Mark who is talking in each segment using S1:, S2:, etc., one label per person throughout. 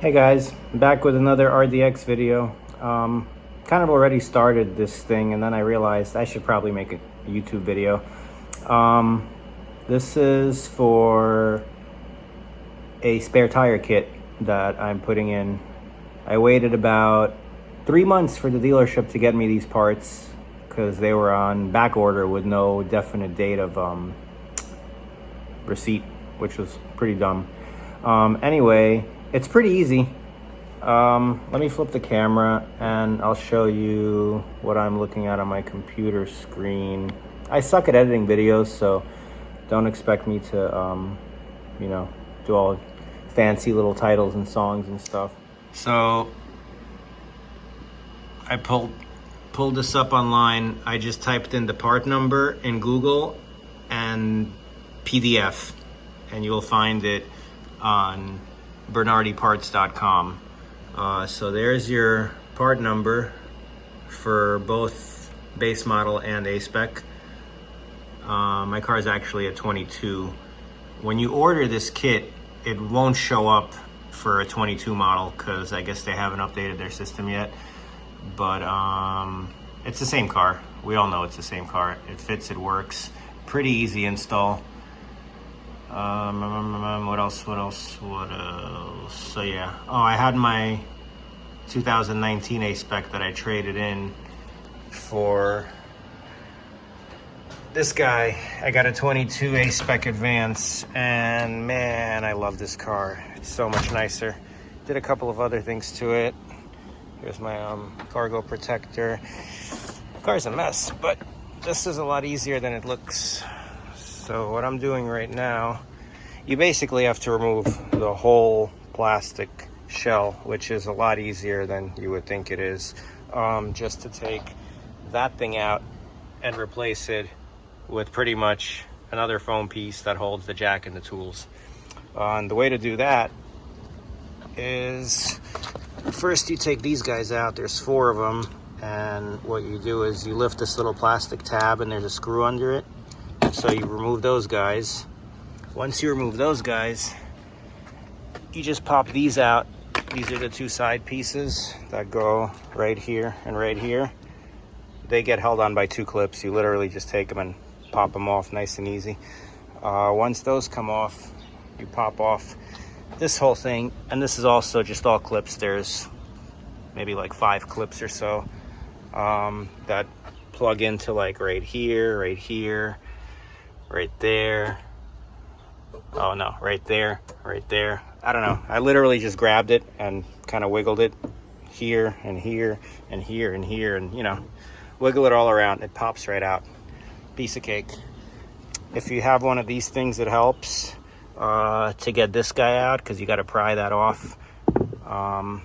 S1: Hey guys, I'm back with another RDX video. Kind of already started this thing and then I realized I should probably make a YouTube video. This is for a spare tire kit that I'm putting in. I waited about 3 months for the dealership to get me these parts because they were on back order with no definite date of receipt, which was pretty dumb. Anyway, it's pretty easy. Let me flip the camera and I'll show you what I'm looking at on my computer screen. I suck at editing videos, so don't expect me to, do all fancy little titles and songs and stuff. So I pulled this up online. I just typed in the part number in Google and PDF, and you'll find it on bernardiparts.com. So there's your part number for both base model and A-Spec. My car is actually a 22. When you order this kit, it won't show up for a 22 model because I guess they haven't updated their system yet. But it's the same car. We all know it's the same car. It fits, it works. Pretty easy install. What else? So yeah. Oh, I had my 2019 A-Spec that I traded in for this guy. I got a 22 A-Spec Advance, and man, I love this car. It's so much nicer. Did a couple of other things to it. Here's my cargo protector. The car's a mess, but this is a lot easier than it looks. So what I'm doing right now, you basically have to remove the whole plastic shell, which is a lot easier than you would think it is. Just to take that thing out and replace it with pretty much another foam piece that holds the jack and the tools. And the way to do that is first you take these guys out. There's 4 of them, and what you do is you lift this little plastic tab and there's a screw under it. So you remove those guys. Once you remove those guys, you just pop these out. These are the 2 side pieces that go right here and right here. They get held on by 2 clips. You literally just take them and pop them off nice and easy. Once those come off, you pop off this whole thing. And this is also just all clips. There's maybe like 5 clips or so that plug into like right here, right there. Oh no, right there. I don't know. I literally just grabbed it and kind of wiggled it here and here and here and here, and wiggle it all around. It pops right out. Piece of cake. If you have one of these things, it helps to get this guy out, because you got to pry that off of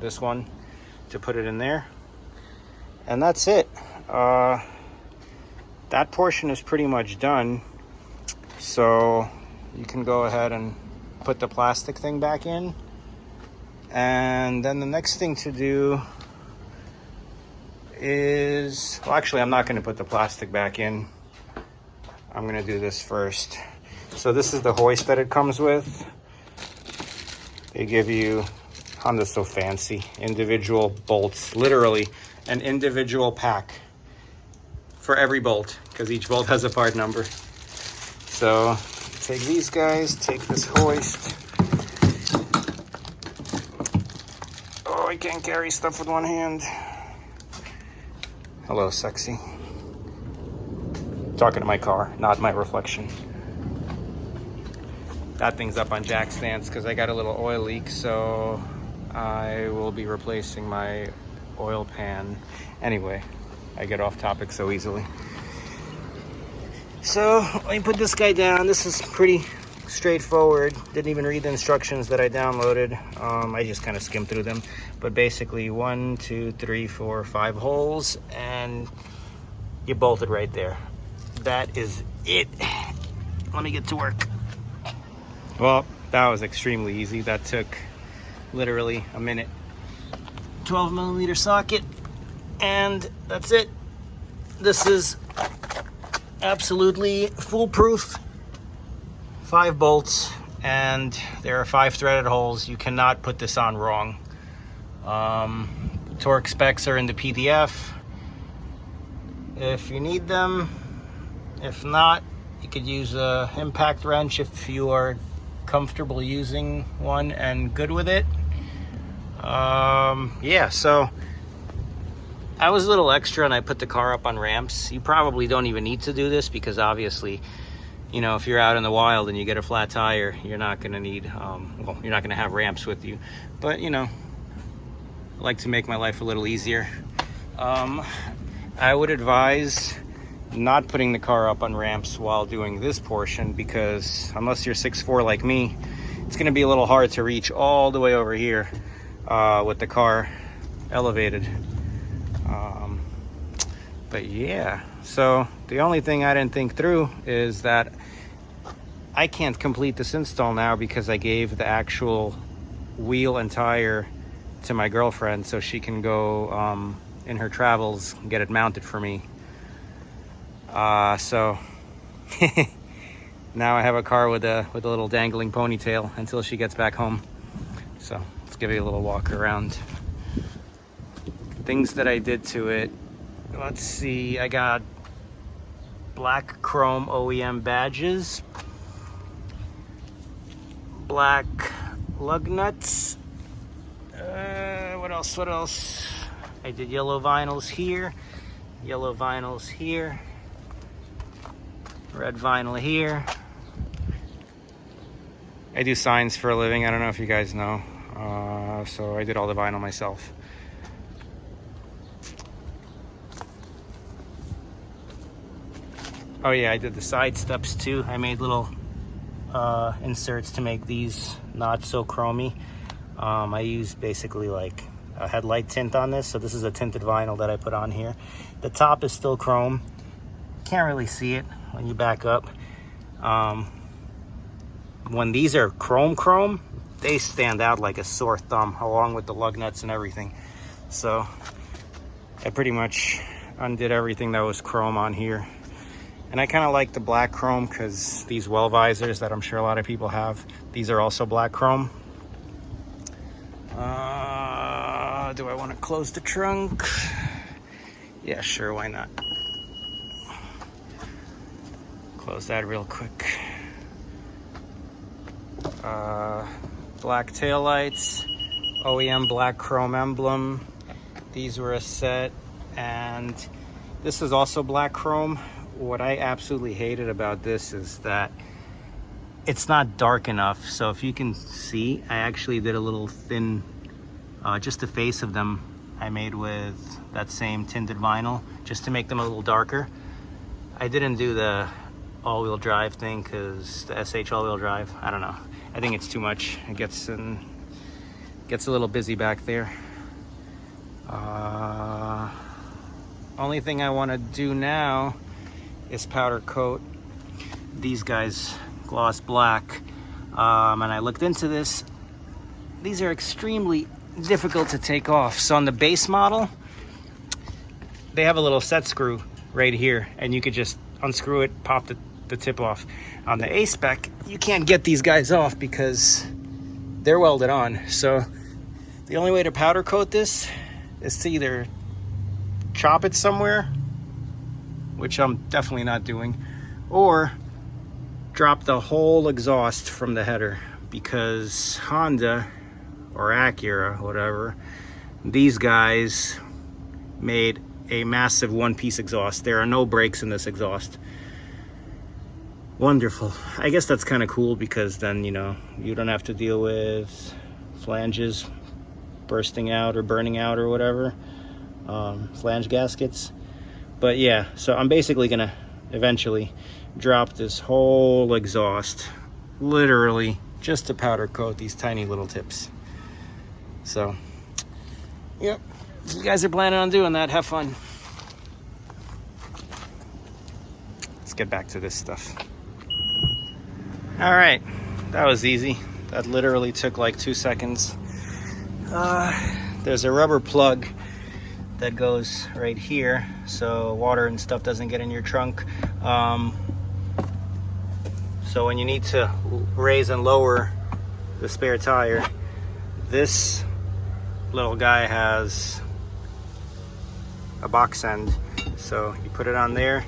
S1: this one to put it in there. And that's it. That portion is pretty much done. So you can go ahead and put the plastic thing back in. And then the next thing to do is, well, actually, I'm not going to put the plastic back in. I'm going to do this first. So this is the hoist that it comes with. They give you, Honda's so fancy, individual bolts, literally an individual pack for every bolt, because each bolt has a part number. So take these guys, take this hoist. Oh, I can't carry stuff with one hand. Hello, sexy. Talking to my car, not my reflection. That thing's up on jack stands because I got a little oil leak, so I will be replacing my oil pan. Anyway, I get off topic so easily. So let me put this guy down. This is pretty straightforward. Didn't even read the instructions that I downloaded. I just kind of skimmed through them. But basically 1, 2, 3, 4, 5 holes, and you bolt it right there. That is it. Let me get to work. Well, that was extremely easy. That took literally a minute. 12mm socket, and that's it. This is absolutely foolproof. 5 bolts and there are 5 threaded holes. You cannot put this on wrong. Torque specs are in the PDF if you need them. If not, you could use a impact wrench if you are comfortable using one and good with it. Yeah, so I was a little extra and I put the car up on ramps. You probably don't even need to do this because obviously, you know, if you're out in the wild and you get a flat tire, you're not going to need, well, you're not going to have ramps with you. But, you know, I like to make my life a little easier. I would advise not putting the car up on ramps while doing this portion because unless you're 6'4" like me, it's going to be a little hard to reach all the way over here with the car elevated. But yeah, so the only thing I didn't think through is that I can't complete this install now because I gave the actual wheel and tire to my girlfriend so she can go in her travels and get it mounted for me. So now I have a car with a little dangling ponytail until she gets back home. So let's give you a little walk around. Things that I did to it. Let's see, I got black chrome OEM badges, black lug nuts. What else? I did yellow vinyls here, yellow vinyls here, red vinyl here. I do signs for a living. I don't know if you guys know. So I did all the vinyl myself. Oh yeah, I did the side steps too. I made little inserts to make these not so chromy. I used basically like a headlight tint on this. So this is a tinted vinyl that I put on here. The top is still chrome. Can't really see it when you back up. When these are chrome, they stand out like a sore thumb along with the lug nuts and everything. So I pretty much undid everything that was chrome on here. And I kind of like the black chrome because these well visors that I'm sure a lot of people have, these are also black chrome. Do I want to close the trunk? Yeah, sure, why not? Close that real quick. Black taillights, OEM black chrome emblem. These were a set, and this is also black chrome. What I absolutely hated about this is that it's not dark enough. So if you can see, I actually did a little thin, just the face of them I made with that same tinted vinyl, just to make them a little darker. I didn't do the all-wheel drive thing because the SH all-wheel drive, I don't know. I think it's too much. It gets a little busy back there. Only thing I want to do now is powder coat these guys gloss black. And I looked into this. These are extremely difficult to take off. So on the base model, they have a little set screw right here, and you could just unscrew it, pop the tip off. On the A-Spec, you can't get these guys off because they're welded on. So the only way to powder coat this is to either chop it somewhere, which I'm definitely not doing, or drop the whole exhaust from the header, because Honda or Acura, whatever, these guys made a massive one-piece exhaust. There are no brakes in this exhaust. Wonderful. I guess that's kind of cool because then, you know, you don't have to deal with flanges bursting out or burning out or whatever, flange gaskets. But yeah, so I'm basically gonna eventually drop this whole exhaust, literally just to powder coat these tiny little tips. So, yep, if you guys are planning on doing that, have fun. Let's get back to this stuff. All right, that was easy. That literally took like 2 seconds. There's a rubber plug that goes right here so water and stuff doesn't get in your trunk. So when you need to raise and lower the spare tire, this little guy has a box end. So you put it on there,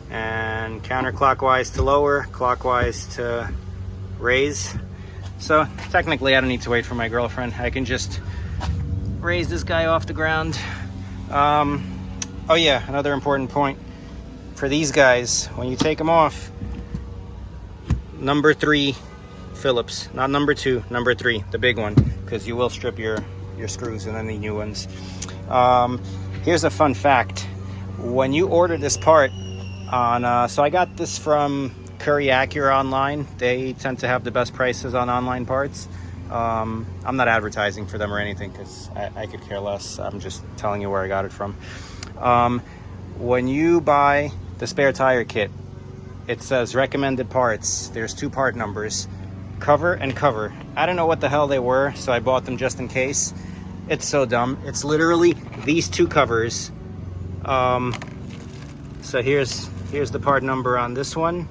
S1: and counterclockwise to lower, clockwise to raise. So technically I don't need to wait for my girlfriend. I can just raise this guy off the ground. Oh yeah, another important point for these guys, when you take them off, number 3 Phillips, not number 2, number 3, the big one, because you will strip your screws and then the new ones. Here's a fun fact. When you order this part on, so I got this from Curry Acura online. They tend to have the best prices on online parts. I'm not advertising for them or anything, because I could care less. I'm just telling you where I got it from. When you buy the spare tire kit, it says recommended parts. There's 2 part numbers, cover and cover. I don't know what the hell they were, so I bought them just in case. It's so dumb. It's literally these 2 covers. So here's the part number on this one.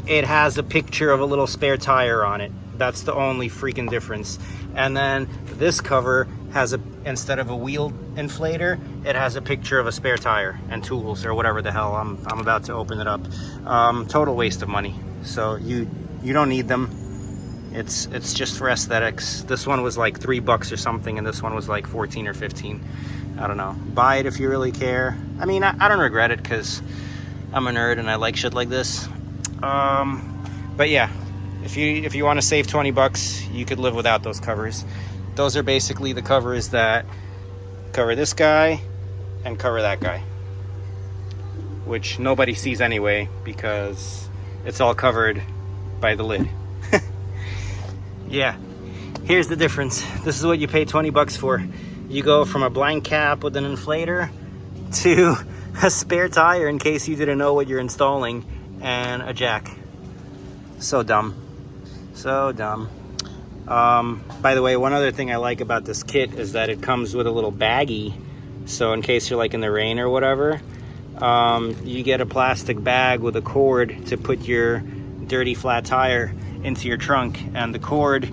S1: It has a picture of a little spare tire on it. That's the only freaking difference. And then this cover has instead of a wheel inflator, it has a picture of a spare tire and tools or whatever the hell. I'm about to open it up. Total waste of money. So you don't need them. It's just for aesthetics. This one was like $3 or something, and this one was like 14 or 15. I don't know. Buy it if you really care. I mean, I don't regret it, because I'm a nerd and I like shit like this. But yeah, if you want to save $20, you could live without those covers. Those are basically the covers that cover this guy and cover that guy, which nobody sees anyway, because it's all covered by the lid. Yeah, here's the difference. This is what you pay $20 for. You go from a blank cap with an inflator to a spare tire in case you didn't know what you're installing, and a jack. So dumb. So dumb. By the way, one other thing I like about this kit is that it comes with a little baggie. So in case you're like in the rain or whatever, you get a plastic bag with a cord to put your dirty flat tire into your trunk, and the cord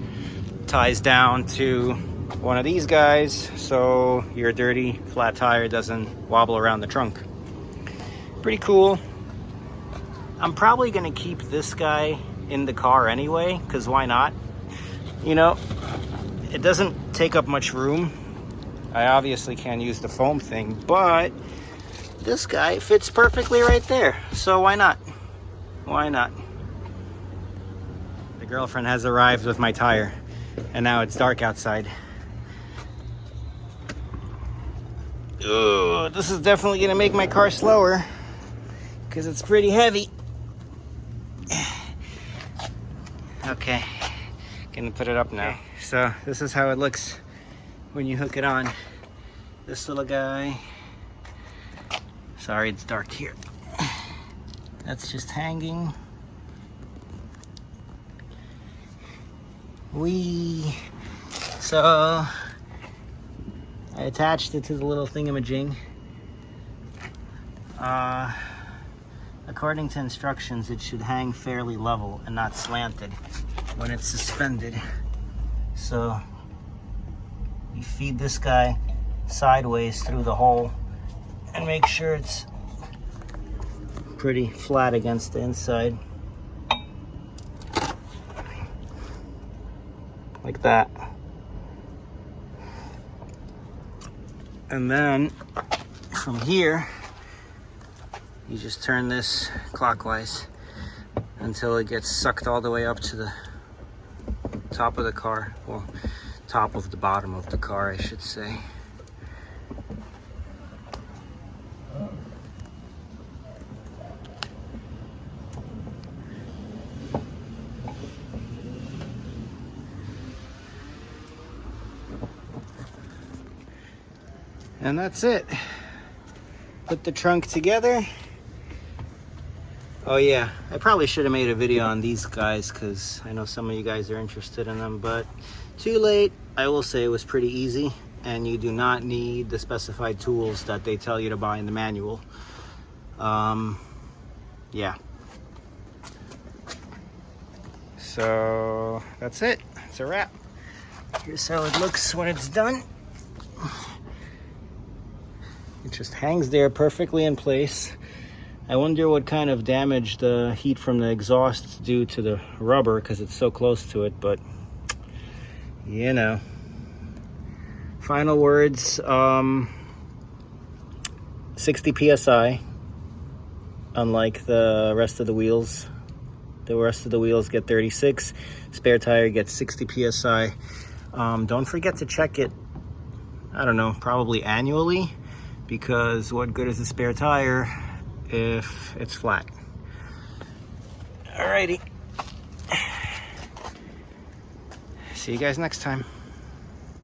S1: ties down to one of these guys so your dirty flat tire doesn't wobble around the trunk. Pretty cool. I'm probably gonna keep this guy in the car anyway, because why not? You know, it doesn't take up much room. I obviously can't use the foam thing, but this guy fits perfectly right there, so why not? Why not? The girlfriend has arrived with my tire, and now it's dark outside. Ooh, this is definitely gonna make my car slower, because it's pretty heavy. Okay, gonna put it up now. Okay. So this is how it looks when you hook it on. This little guy, sorry it's dark here, that's just hanging. So I attached it to the little thingamajig. According to instructions, it should hang fairly level and not slanted when it's suspended. So you feed this guy sideways through the hole and make sure it's pretty flat against the inside. Like that. And then from here, you just turn this clockwise until it gets sucked all the way up to the top of the car. Well, top of the bottom of the car, I should say. And that's it. Put the trunk together. Oh yeah, I probably should have made a video on these guys, because I know some of you guys are interested in them, but too late. I will say it was pretty easy, and you do not need the specified tools that they tell you to buy in the manual. Yeah. So that's it. It's a wrap. Here's how it looks when it's done. It just hangs there perfectly in place. I wonder what kind of damage the heat from the exhaust do to the rubber because it's so close to it, but you know. Final words, 60 PSI, unlike the rest of the wheels. The rest of the wheels get 36, spare tire gets 60 PSI. Don't forget to check it, I don't know, probably annually, because what good is a spare tire if it's flat? Alrighty. See you guys next time.